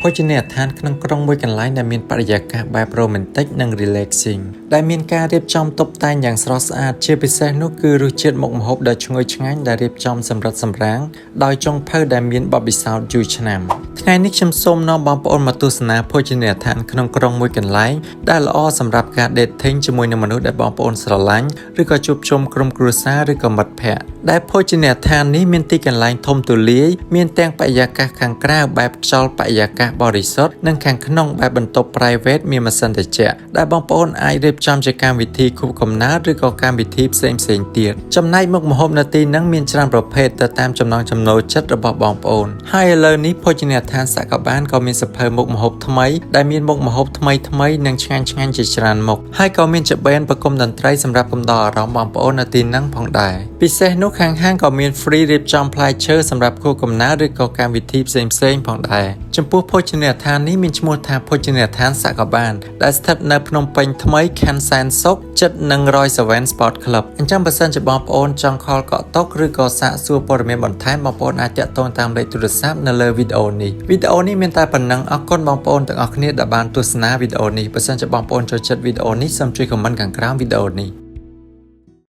ភោជនីយដ្ឋានក្នុងក្រុងមួយកន្លែងដែលមានបរិយាកាសបែប romantic និង relaxing ដែលមានការរៀបចំតុបតែងយ៉ាងស្រស់ស្អាតជាពិសេសនោះគឺរសជាតិមុខម្ហូបដ៏ឈ្ងុយឆ្ងាញ់ដែលរៀបចំសម្រិតសម្រាំងដោយចុងភៅដែលមានបទពិសោធន៍យូរឆ្នាំថ្ងៃនេះខ្ញុំសូមនាំបងប្អូនមកទស្សនាភោជនីយដ្ឋានក្នុងក្រុងមួយកន្លែងដែលល្អសម្រាប់ការ dating ជាមួយនឹងមនុស្សដែលបងប្អូនស្រឡាញ់ឬក៏ជួបជុំក្រុមគ្រួសារឬក៏មិត្តភ័ក្តិដែលភោជនីយដ្ឋាននេះមានទីកន្លែងធំទូលាយមានទាំងបរិយាកាសខាងក្រៅបែបខ្យល់បរិយាកាសបរិសុទ្ធនិងខាងក្នុងបែបបន្ទប់ private មានម៉ាស៊ីនត្រជាក់ដែលបងប្អូនអាចរៀបចំជាកម្មវិធីខួបកំណើតឬក៏កម្មវិធីផ្សេងៗទៀតចំណែកមុខម្ហូបនៅទីហ្នឹងមានច្រើនប្រភេទទៅតាមចំណង់ចំណូលចិត្តរបស់បងប្អូនហើយឥឡូវនេះភោជនីយដ្ឋានសកបានក៏មានសភៅមុខម្ហូបថ្មីដែលមានមុខម្ហូបថ្មីនិងឆ្ងាញ់ៗជាច្រើនមុខហើយក៏មានច្បែនប្រគំតន្ត្រីសម្រាប់កំដរអារម្មណ៍បងប្អូននៅទីហ្នឹងផងដែរពិសេសនោះខាងហាងក៏មាន free រៀបចំផ្លែឈើសម្រាប់ខួបកំណើតឬក៏កម្មវិធីផ្សេងៗផងដែរចំពោះភោជនីយដ្ឋាននេះមានឈ្មោះថាភោជនីយដ្ឋានសកបានដែលស្ថិតនៅភ្នំពេញថ្មីខណ្ឌសែនសុខជិតនឹង 107 Sport Club អញ្ចឹងបើសិនជាបងប្អូនចង់ខលកក់តុកឬក៏សាកសួរព័ត៌មានបន្ថែមបងប្អូនអាចតាក់ទងតាមលេខទូរស័ព្ទនៅលើវីដេអូនេះមានតែប៉ុណ្ណឹងអរគុណបងប្អូនទាំងអស់គ្នាដែលបានទស្សនាវីដេអូនេះបើសិនជាបងប្អូនចូលចិត្តវីដេអូនេះសូមជួយ comment ខាងក្រោមវីដេអូនេះ